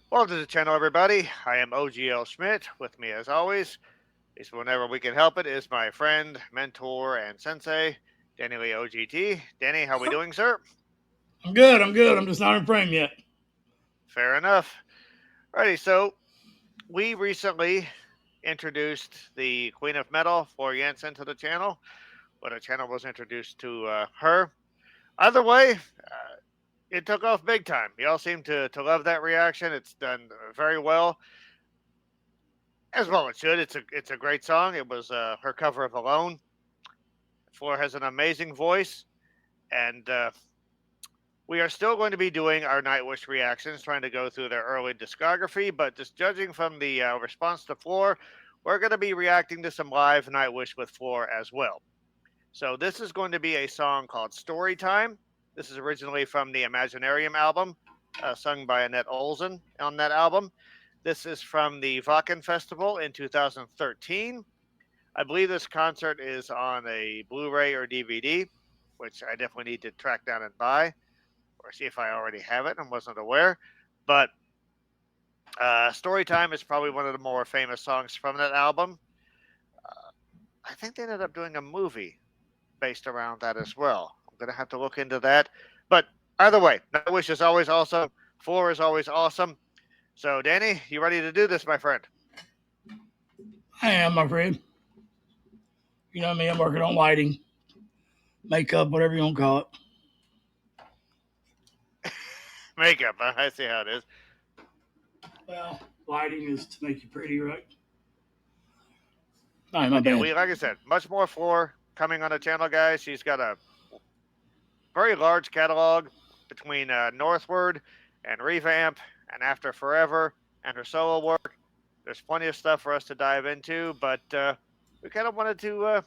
Welcome to the channel, everybody. I am OGL Schmidt. With me, as always, at least whenever we can help it, is my friend, mentor, and sensei, Danny Lee OGT. Danny, how we doing, sir? I'm good. I'm just not in frame yet. Fair enough. Alrighty, so we recently introduced the Queen of Metal, Floor Jansen, to the channel. When the channel was introduced to her. Either way, it took off big time. Y'all seem to love that reaction. It's done very well. As well it should. It's a great song. It was her cover of Alone. Floor has an amazing voice, and we are still going to be doing our Nightwish reactions, trying to go through their early discography. But just judging from the response to Floor, we're going to be reacting to some live Nightwish with Floor as well. So this is going to be a song called Storytime. This is originally from the Imaginarium album, sung by Annette Olsen on that album. This is from the WAKEN Festival in 2013. I believe this concert is on a Blu-ray or DVD, which I definitely need to track down and buy, or see if I already have it and wasn't aware. But Storytime is probably one of the more famous songs from that album. I think they ended up doing a movie based around that as well. I'm going to have to look into that. But either way, Nightwish is always awesome. Floor is always awesome. So, Danny, you ready to do this, my friend? I am, my friend. You know me, I'm working on lighting, makeup, whatever you want to call it. Makeup, huh? I see how it is. Well, lighting is to make you pretty, right? All right, my bad. Like I said, much more Floor coming on the channel, guys. She's got a very large catalog between Northward and Revamp and After Forever and her solo work. There's plenty of stuff for us to dive into, but we kind of wanted to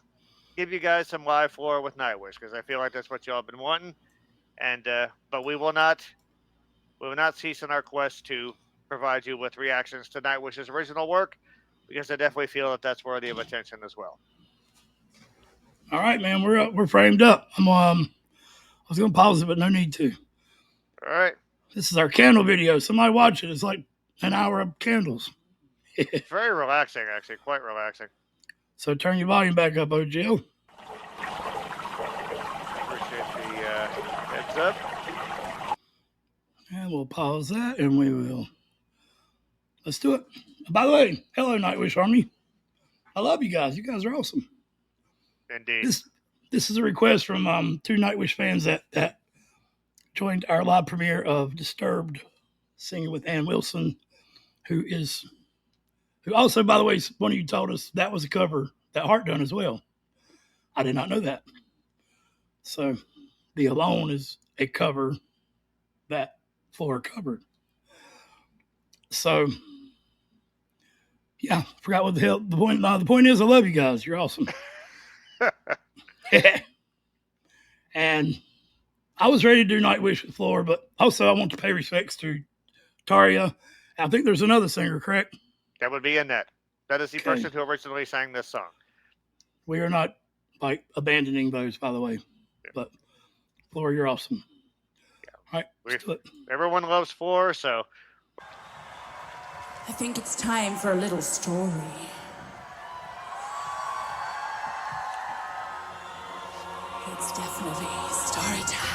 give you guys some live Floor with Nightwish because I feel like that's what y'all have been wanting. And but we will not cease in our quest to provide you with reactions to Nightwish's original work because I definitely feel that that's worthy of attention as well. All right, man, we're framed up. I was gonna pause it, but no need to. All right. This is our candle video. Somebody watch it. It's like an hour of candles. It's very relaxing, actually, quite relaxing. So turn your volume back up, OGL. Appreciate the heads up. And we'll pause that, and we will. Let's do it. By the way, hello, Nightwish Army. I love you guys. You guys are awesome. Indeed. This is a request from two Nightwish fans that joined our live premiere of Disturbed, singing with Ann Wilson, who also, by the way, one of you told us that was a cover that Hart done as well. I did not know that. So the Alone is a cover that Floor covered. So yeah, forgot what the hell the point. No, the point is, I love you guys. You're awesome. And I was ready to do Nightwish with Floor, but also I want to pay respects to Taria. I think there's another singer, correct? That would be Annette. That is the person who originally sang this song. We are not like abandoning those, by the way. Yeah. But Floor, you're awesome. Yeah. All right, let's do it. Everyone loves Floor, so I think it's time for a little story. It's definitely story time.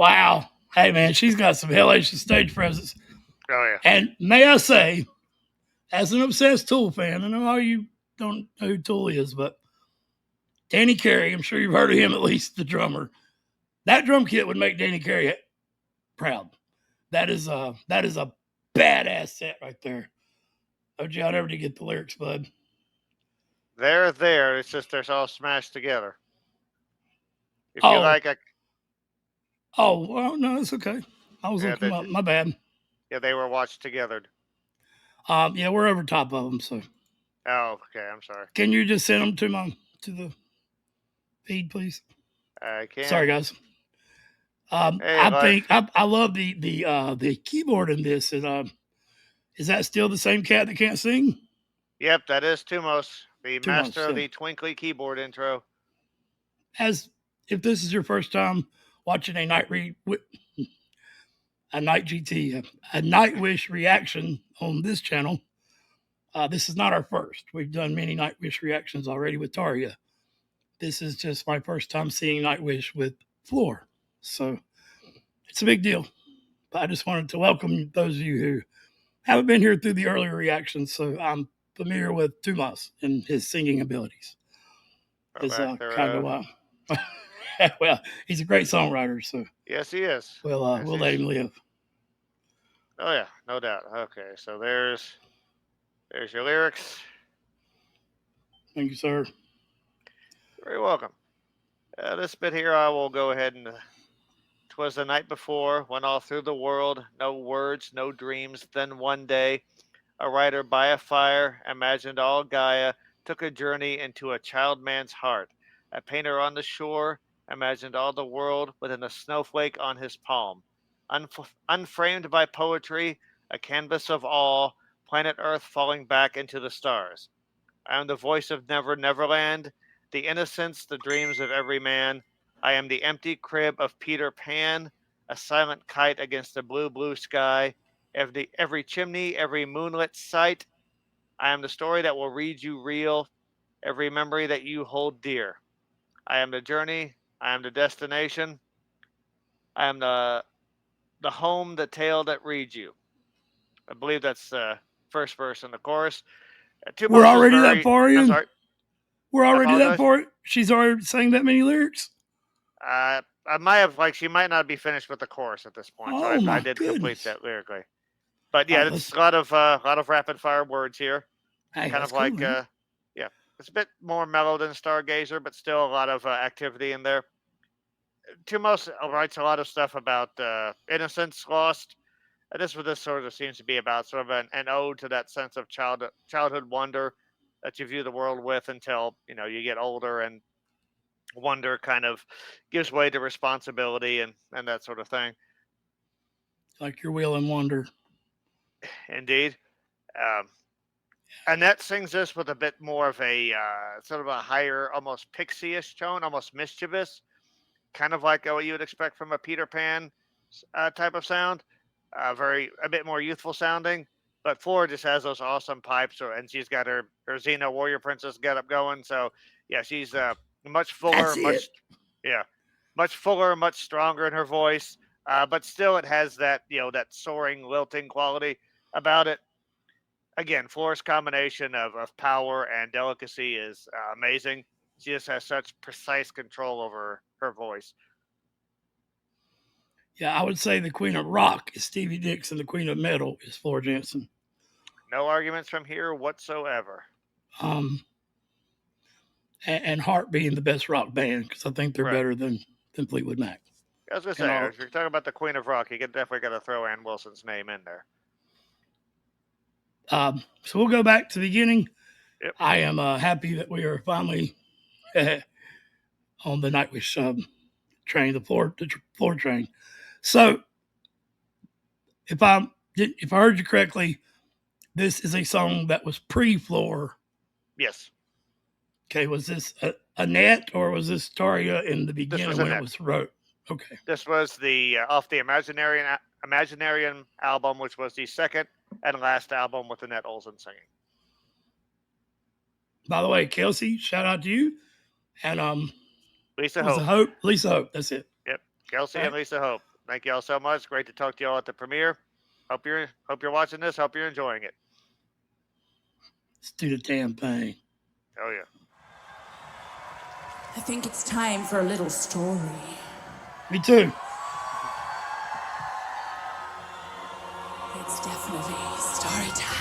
Wow. Hey, man, she's got some hellacious stage presence. Oh, yeah. And may I say, as an obsessed Tool fan, I know all you don't know who Tool is, but Danny Carey, I'm sure you've heard of him, at least the drummer. That drum kit would make Danny Carey proud. That is a badass set right there. OG, I never did get the lyrics, bud. They're there. It's just they're all smashed together. If you Oh, like a, well, no, it's okay. I was yeah, looking up. My bad. yeah, they were watched together. Yeah, we're over top of them. So, Oh, okay. I'm sorry. can you just send them to the feed, please? I can. Sorry, guys. Hey, I think I love the keyboard in this. And is that still the same cat that can't sing? Yep, that is Tumos, the Tumos, master of yeah. the twinkly keyboard intro. As if this is your first time watching a Nightwish reaction on this channel, this is not our first. We've done many Nightwish reactions already with Taria. This is just my first time seeing Nightwish with Floor. So it's a big deal. But I just wanted to welcome those of you who haven't been here through the earlier reactions. So I'm familiar with Tumas and his singing abilities. Is kind of well, he's a great songwriter. So yes, he is. we'll Yes, let him live. Oh yeah, no doubt. Okay, so there's your lyrics. Thank you, sir. You're very welcome. This bit here, I will go ahead and. 'Twas the night before, when all through the world, no words, no dreams. Then one day, a writer by a fire imagined all Gaia, took a journey into a child man's heart. A painter on the shore imagined all the world within a snowflake on his palm. Unframed by poetry, a canvas of awe, planet Earth falling back into the stars. I am the voice of Never Neverland, the innocence, the dreams of every man. I am the empty crib of Peter Pan, a silent kite against the blue, blue sky. Every chimney, every moonlit sight. I am the story that will read you real, every memory that you hold dear. I am the journey, I am the destination, I am the home, the tale that reads you. I believe that's the first verse in the chorus. We're Tumos is already that very. far I'm in. sorry. We're I already that apologize. far. She's already sang that many lyrics. I might have she might not be finished with the chorus at this point, so Oh I my did complete goodness. that lyrically. But All yeah, right, it's a lot of rapid fire words here. hey, Kind that's of cool, like man. yeah, it's a bit more mellow than Stargazer, but still a lot of activity in there. Tumos writes a lot of stuff about innocence lost. And this what this sort of seems to be about, sort of an ode to that sense of childhood wonder that you view the world with until you get older and wonder kind of gives way to responsibility and that sort of thing. Like your Will and Wonder. Indeed. Um, Annette sings this with a bit more of a sort of a higher, almost pixie-ish tone, almost mischievous, kind of like what you would expect from a Peter Pan type of sound. Very a bit more youthful sounding. But Floor just has those awesome pipes, and she's got her Xena Warrior Princess get up going. So yeah, she's much fuller, That's it. much fuller, much stronger in her voice. But still, it has that that soaring, lilting quality about it. Again, Floor's combination of power and delicacy is amazing. She just has such precise control over her voice. Yeah, I would say the Queen of Rock is Stevie Nicks and the Queen of Metal is Floor Jansen. No arguments from here whatsoever. And Heart being the best rock band because I think they're Right. better than Fleetwood Mac. I was gonna say, if you're talking about the Queen of Rock, you definitely got to throw Ann Wilson's name in there. So we'll go back to the beginning. Yep. I am happy that we are finally on the Nightwish train, the floor train. So if I heard you correctly, this is a song that was pre-Floor. Yes. Okay, was this Annette or was this Taria in the beginning when Annette. it was wrote? Okay. This was the off the Imaginarium album, which was the second and last album with Annette Olsen singing. By the way, Kelsey, shout out to you. And Lisa Hope. Lisa Hope, that's it. Yep. Kelsey and Lisa Hope. Thank you all so much. Great to talk to you all at the premiere. Hope you're watching this. Hope you're enjoying it. Let's do the damn thing. Oh yeah. I think it's time for a little story. Me too. It's definitely story time.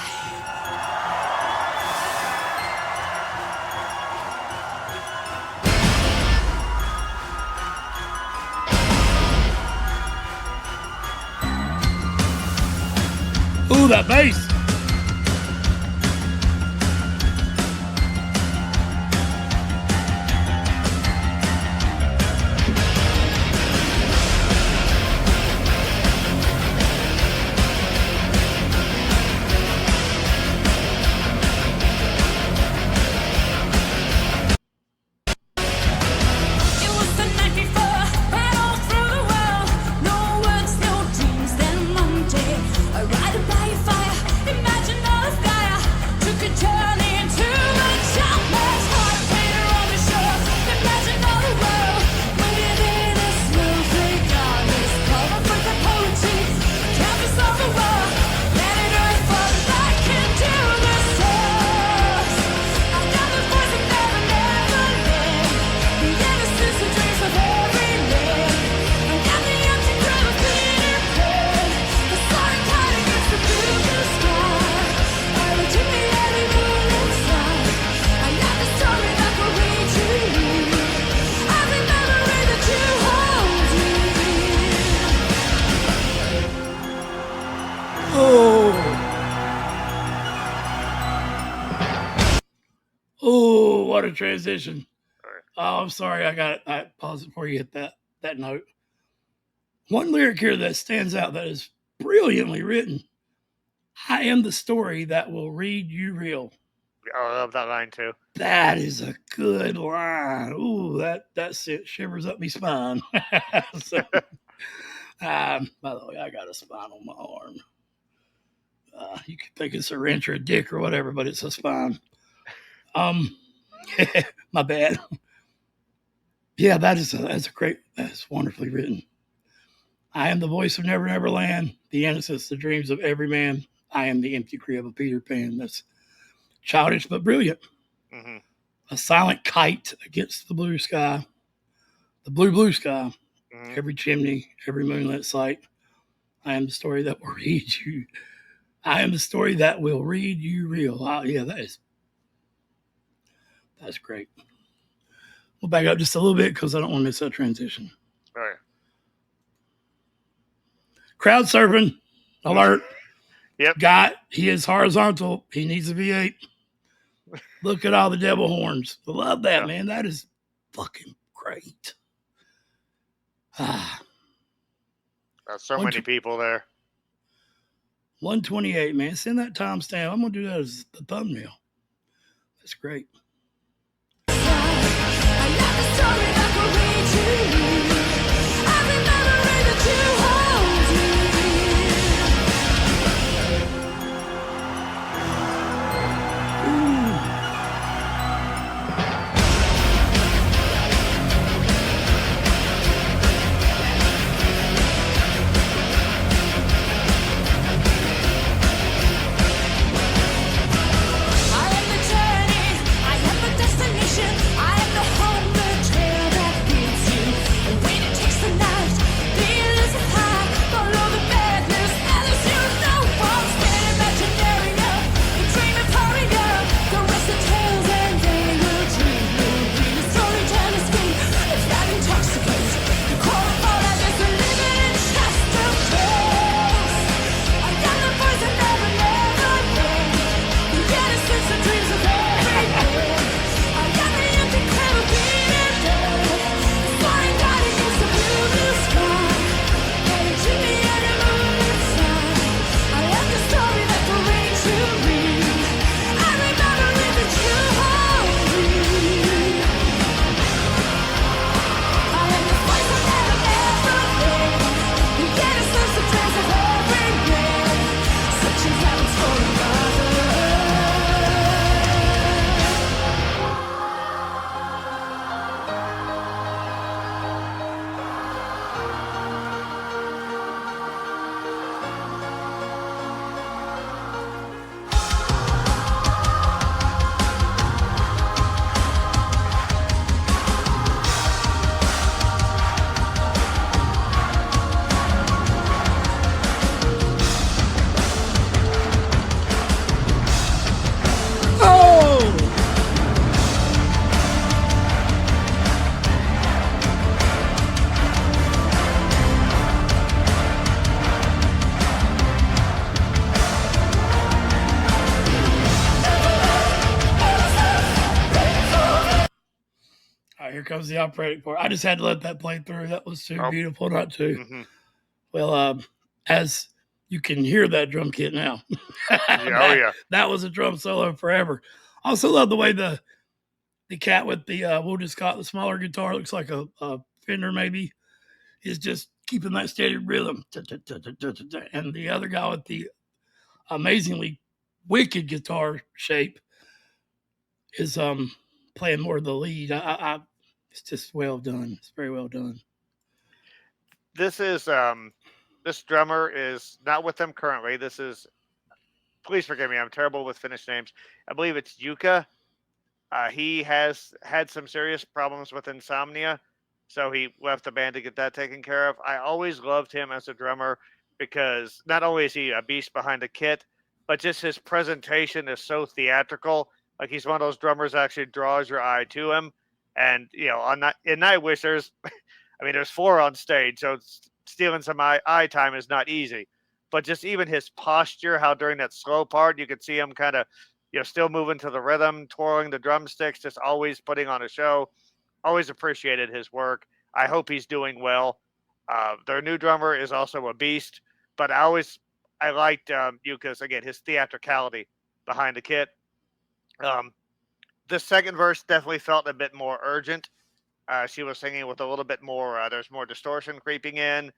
Ooh, that bass. It was the night before, and all through the world. No words, no dreams. Then Monday, I ride by a fire. Imagine all the fire took a turn into a childless heart. Painter on the shore. Imagine all the world waiting in a snowflake darkness. Covered with the poetry, canvas of the war. Planet Earth fall back into the stars. I got the voice that never, never lived. The innocence and dreams of every man. I got the empty crowd of Peter Pan. The sorry kind against the blue sky. I looked in the alley moon inside. I got the story that will read to you. I remember it that you hold me. Oh, what a transition. All right. Oh, I'm sorry. I paused it before you hit that note. One lyric here that stands out that is brilliantly written. I am the story that will read you real. I love that line too. That is a good line. Ooh, that shivers up my spine. So, by the way, I got a spine on my arm. You could think it's a wrench or a dick or whatever, but it's a spine. My bad. Yeah, that's wonderfully written. I am the voice of Never Never Land, the innocence, the dreams of every man. I am the empty crib of Peter Pan. That's childish but brilliant. Mm-hmm. A silent kite against the blue sky, the blue sky. Mm-hmm. Every chimney, every moonlit sight. I am the story that will read you. I am the story that will read you real. Yeah, that's great. We'll back up just a little bit because I don't want to miss that transition. All right. Crowd surfing alert. Yep. Guy, he is horizontal. He needs a V8. Look at all the devil horns. I love that, man. That is fucking great. There's so many people there. 128, man. Send that timestamp. I'm going to do that as the thumbnail. That's great. I got the story that will read to you. I remember it that you hold me. I am the journey. I right, here comes the operatic part. I just had to let that play through. That was too beautiful not to. Mm-hmm. Well, as you can hear that drum kit now. That was a drum solo forever. I also love the way the cat with the we'll just call it the smaller guitar, looks like a Fender maybe, is just keeping that steady rhythm. And the other guy with the amazingly wicked guitar shape is playing more of the lead. It's just well done. It's very well done. This is this drummer is not with them currently. This is, please forgive me, I'm terrible with Finnish names. I believe it's Yuka. He has had some serious problems with insomnia, so he left the band to get that taken care of. I always loved him as a drummer because not only is he a beast behind the kit, but just his presentation is so theatrical. Like, he's one of those drummers that actually draws your eye to him. And, you know, in Nightwish, there's 4 on stage, so stealing some eye time is not easy. But just even his posture, how during that slow part, you could see him kind of, you know, still moving to the rhythm, twirling the drumsticks, just always putting on a show. Always appreciated his work. I hope he's doing well. Their new drummer is also a beast, but I liked Yuka's, again, his theatricality behind the kit. The second verse definitely felt a bit more urgent. She was singing with a little bit more, there's more distortion creeping in,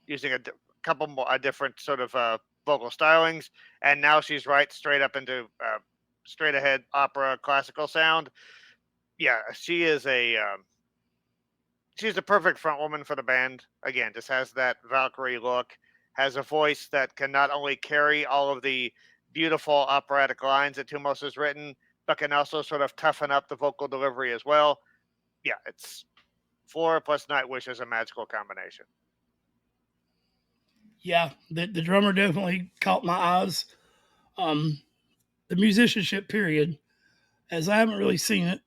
using a couple more different sort of vocal stylings, and now she's right straight up into straight ahead opera classical sound. Yeah, she is she's the perfect front woman for the band. Again, just has that Valkyrie look, has a voice that can not only carry all of the beautiful operatic lines that Tumos has written, but can also sort of toughen up the vocal delivery as well. Yeah, it's Floor plus Nightwish is a magical combination. Yeah, the drummer definitely caught my eyes. The musicianship period, as I haven't really seen it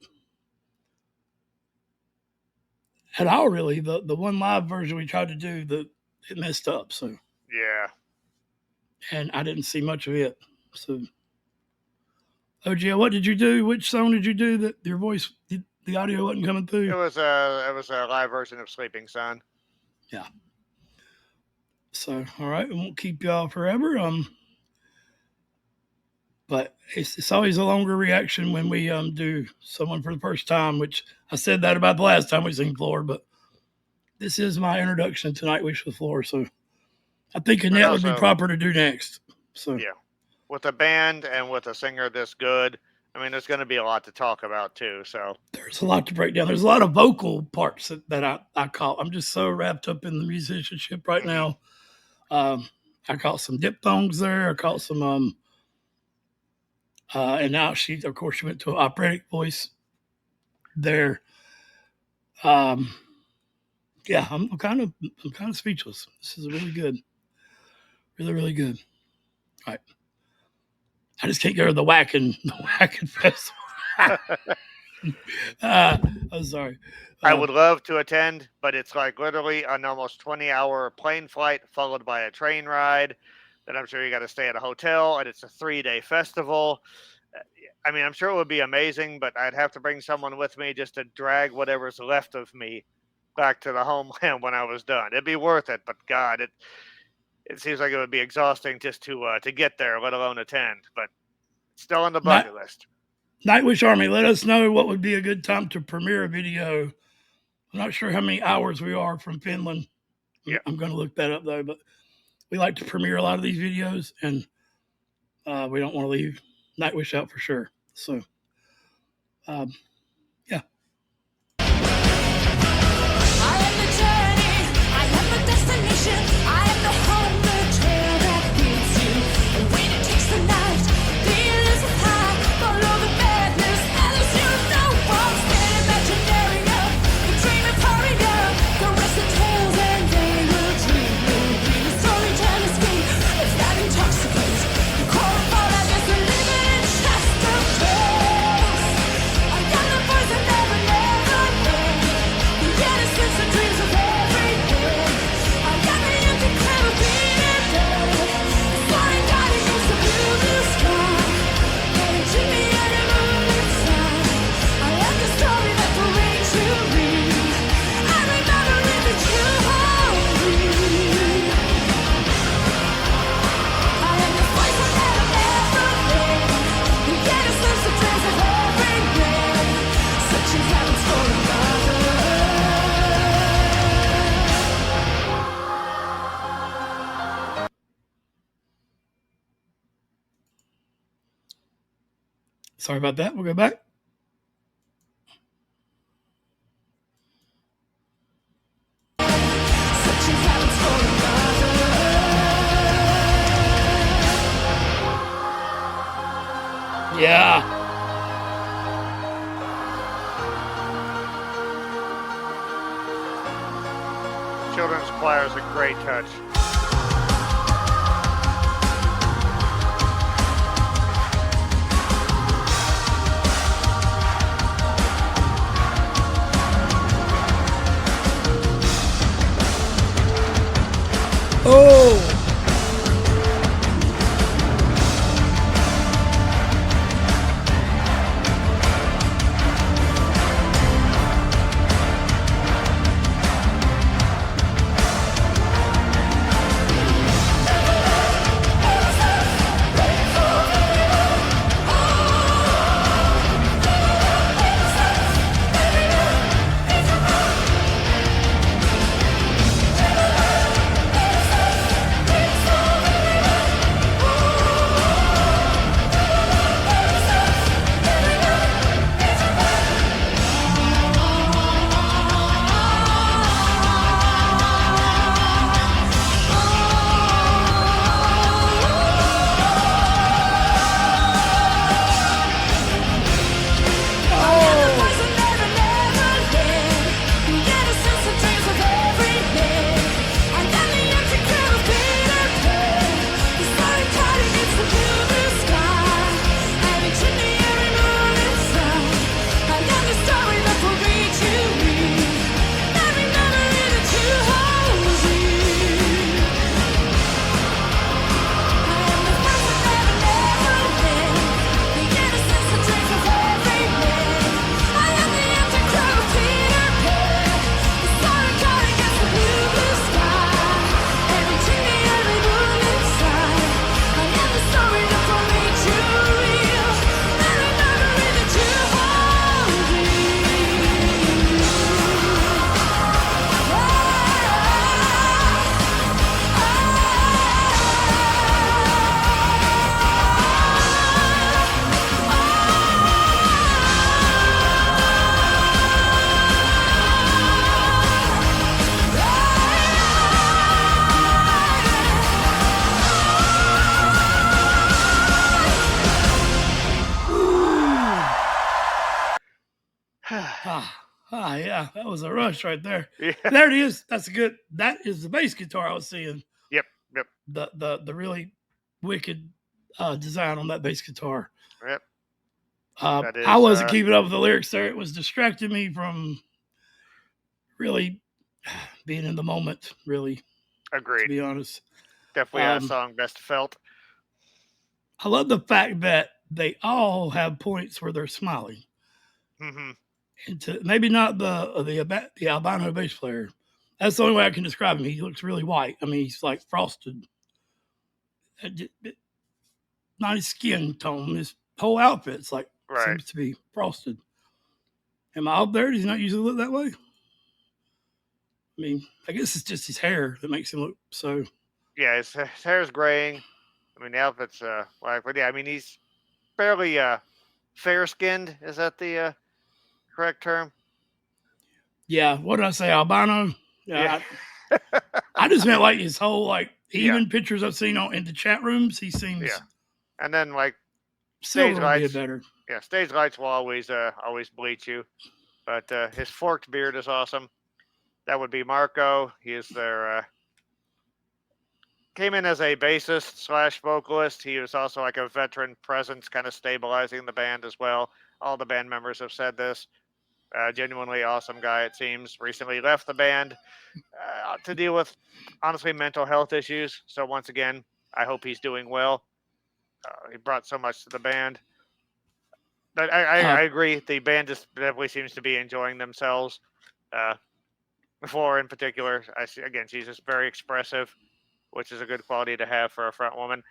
at all, really. The one live version we tried to do, it messed up. So yeah, and I didn't see much of it. So, OGL, what did you do? Which song did you do that your voice, the audio wasn't coming through? It was a live version of Sleeping Sun. Yeah. So, all right, we won't keep y'all forever. But it's always a longer reaction when we do someone for the first time, which I said that about the last time we sing Floor, but this is my introduction to Nightwish with Floor, so I think Annette would be proper to do next. So yeah, with a band and with a singer this good, I mean, there's going to be a lot to talk about too. So there's a lot to break down. There's a lot of vocal parts that I caught. I'm just so wrapped up in the musicianship right now. I caught some diphthongs there. I caught some and now she went to an operatic voice there. Yeah, I'm kind of speechless. This is really good. Really, really good. All right. I just can't go to the WAKEN festival. I'm sorry. I would love to attend, but it's like literally an almost 20-hour plane flight followed by a train ride. Then I'm sure you got to stay at a hotel, and it's a 3-day festival. I mean, I'm sure it would be amazing, but I'd have to bring someone with me just to drag whatever's left of me back to the homeland when I was done. It'd be worth it, but God, it seems like it would be exhausting just to get there, let alone attend. But it's still on the bucket list. Nightwish Army, let us know what would be a good time to premiere a video. I'm not sure how many hours we are from Finland. Yeah. I'm going to look that up, though. But we like to premiere a lot of these videos, and we don't want to leave Nightwish out for sure. So, yeah. I am the journey, I am the destination, I am the home, the trail that leads you. And when it takes the night, the elusive high, follow the madness, as you know what's been imaginary of. The dream of hurry up, the rest of tales and they will dream. The storytime is free, it's that intoxicant. The core of all that is the living chest of tales. I got Sorry about that. We'll go back. Searching habits for another. Yeah. Children's choir is a great touch. Oh. Yeah, that was a rush right there. Yeah. There it is. That's a good. That is the bass guitar I was seeing. Yep. Yep. The really wicked design on that bass guitar. Yep. I wasn't keeping up with the lyrics there. It was distracting me from really being in the moment. Really, Agreed. to be honest. Definitely a song best felt. I love the fact that they all have points where they're smiling. Mm-hmm. And maybe not the albino bass player. That's the only way I can describe him. He looks really white. I mean, he's like frosted. Not his skin tone. His whole outfit's like seems to be frosted. Am I up there? Does he not usually look that way? I mean, I guess it's just his hair that makes him look so. Yeah, his hair's graying. I mean, the outfit's black, but yeah, I mean, he's fairly fair-skinned. Is that the correct term? Yeah, what did I say? Albino? Yeah. I just meant like his whole even pictures I've seen in the chat rooms. He seems and then like stage lights better. Yeah, stage lights will always bleach you, but his forked beard is awesome. That would be Marco. He is their came in as a bassist / vocalist. He was also like a veteran presence, kind of stabilizing the band as well. All the band members have said this. Genuinely awesome guy, it seems. Recently left the band to deal with, honestly, mental health issues. So once again, I hope he's doing well. He brought so much to the band. But I agree. The band just definitely seems to be enjoying themselves. Floor in particular, she's just very expressive, which is a good quality to have for a front woman.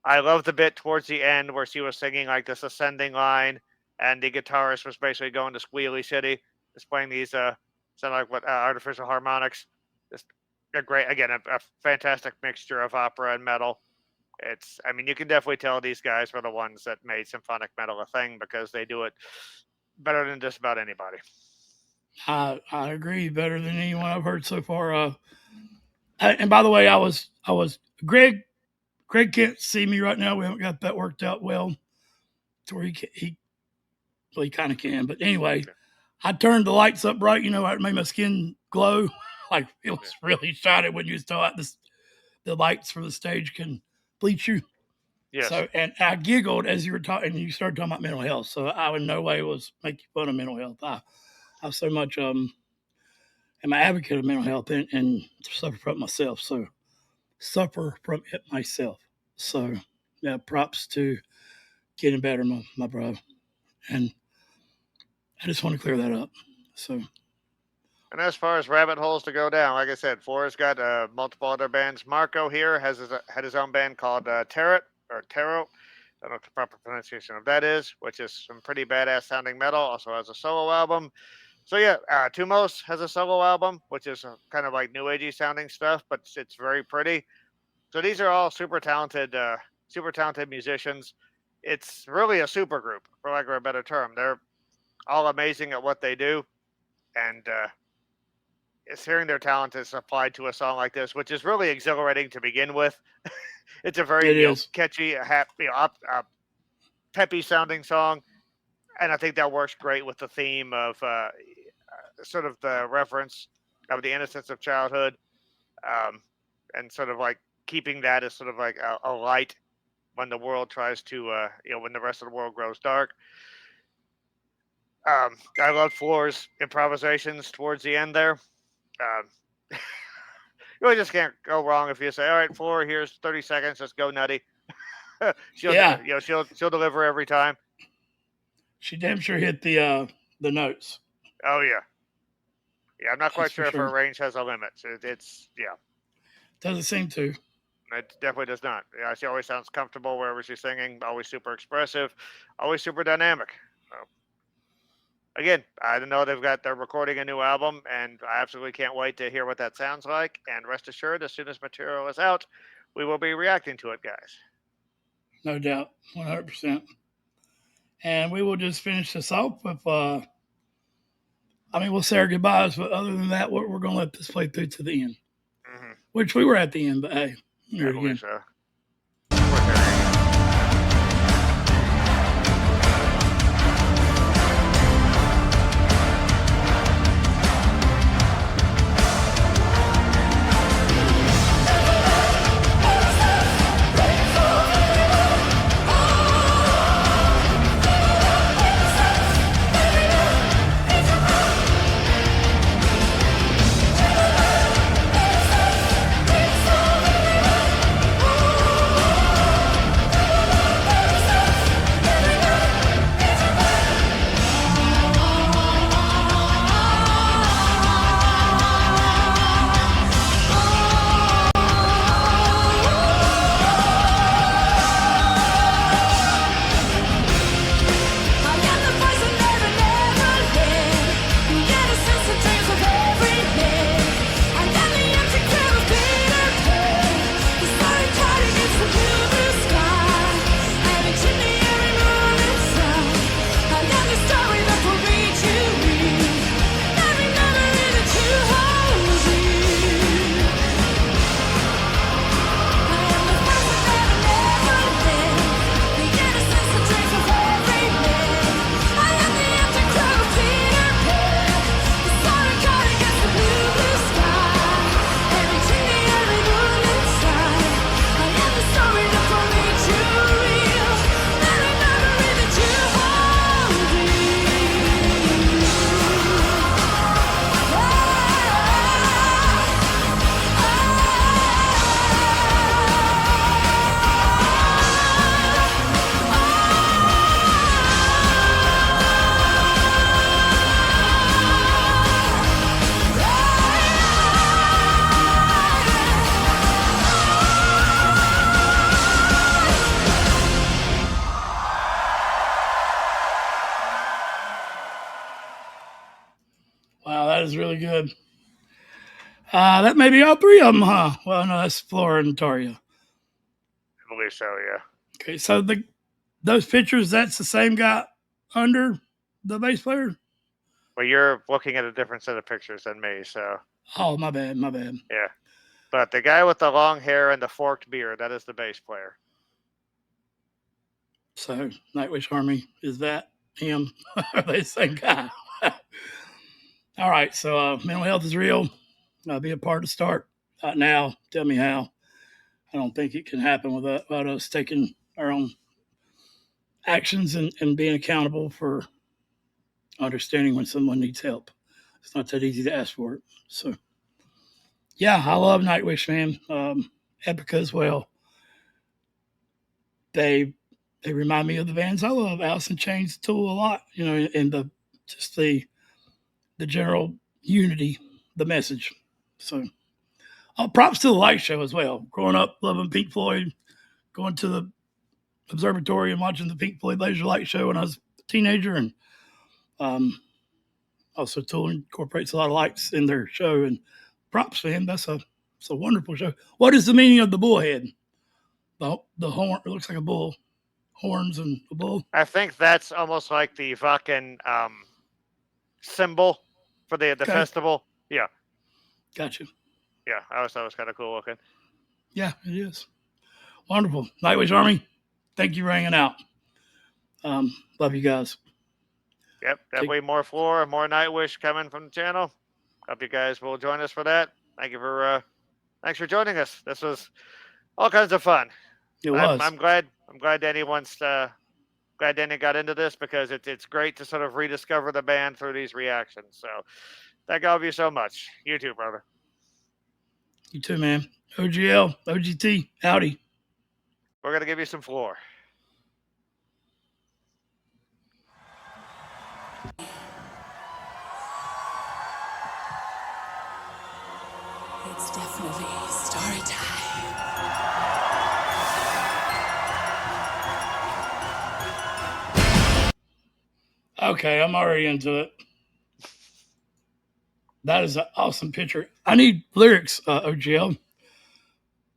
I love the bit towards the end where she was singing like this ascending line, and the guitarist was basically going to Squealy City, just playing these sound like artificial harmonics. Just a great, again, a fantastic mixture of opera and metal. I mean, you can definitely tell these guys were the ones that made symphonic metal a thing because they do it better than just about anybody. I agree, better than anyone I've heard so far. And by the way, I was Greg can't see me right now. We haven't got that worked out well to where he kind of can. But anyway, I turned the lights up bright. You know, it made my skin glow. Like it was really shiny when you was talking about the lights for the stage can bleach you. Yes. So, and I giggled as you were talking, and you started talking about mental health. So I in no way was making fun of mental health. I so much am an advocate of mental health and suffer from it myself. So suffer from it myself. So yeah, props to getting better, my bro. And I just want to clear that up. So. And as far as rabbit holes to go down, like I said, Floor's got multiple other bands. Marco here had his own band called Tarot or Tarot. I don't know what the proper pronunciation of that is, which is some pretty badass sounding metal. Also has a solo album. So yeah, Tumos has a solo album, which is kind of like new agey sounding stuff, but it's very pretty. So these are all super talented musicians. It's really a super group, for lack of a better term. They're all amazing at what they do, and it's hearing their talent is applied to a song like this, which is really exhilarating to begin with. It's a very catchy, happy, peppy sounding song, and I think that works great with the theme of sort of the reference of the innocence of childhood, and sort of like keeping that as sort of like a light when the world tries to, when the rest of the world grows dark. I love Floor's improvisations towards the end there. You really just can't go wrong if you say, "All right, Floor, here's 30 seconds. Just go nutty." she'll deliver every time. She damn sure hit the notes. Oh yeah. Yeah, I'm not quite sure if her range has a limit. It's Doesn't seem to. It definitely does not. Yeah, she always sounds comfortable wherever she's singing. Always super expressive. Always super dynamic. So, again, I know they're recording a new album, and I absolutely can't wait to hear what that sounds like. And rest assured, as soon as material is out, we will be reacting to it, guys. No doubt, 100%. And we will just finish this off with, we'll say our goodbyes, but other than that, we're going to let this play through to the end. Mm-hmm. Which we were at the end, but hey, I believe so. Wow, that is really good. That may be all three of them, huh? Well, no, that's Floor and Taria. believe so. Yeah. Okay, so those pictures, that's the same guy under the bass player? Well, you're looking at a different set of pictures than me, so Oh, my bad. yeah. But the guy with the long hair and the forked beard, that is the bass player. So, Nightwish Army, is that him? Are they the same guy? All right, so mental health is real. Be a part to start. Not now. Tell me how. I don't think it can happen without us taking our own actions and being accountable for understanding when someone needs help. It's not that easy to ask for it. So, yeah, I love Nightwish, man. Epica as well. They remind me of the bands I love. Alice in Chains, Tool a lot, you know, and the general unity, the message. So, props to the light show as well. Growing up loving Pink Floyd, going to the observatory and watching the Pink Floyd Laser Light Show when I was a teenager, and also Tool incorporates a lot of lights in their show. And props, man, that's a wonderful show. What is the meaning of the bullhead? The horn, it looks like a bull, horns and a bull. I think that's almost like the WAKEN symbol for the Okay. festival. Yeah. Gotcha. Yeah, I always thought it was kind of cool looking. Yeah, it is. Wonderful. Nightwish Army, thank you for hanging out. Love you guys. Yep, definitely more Floor, more Nightwish coming from the channel. Hope you guys will join us for that. Thanks for joining us. This was all kinds of fun. It was. I'm glad Danny glad Danny got into this, because it's great to sort of rediscover the band through these reactions. So thank all of you so much. You too, brother. You too, man. OGL, OGT, howdy. We're gonna give you some Floor. It's definitely story time. Okay, I'm already into it. That is an awesome picture. I need lyrics, OGL.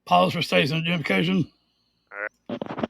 Pause for stays on identification. All right.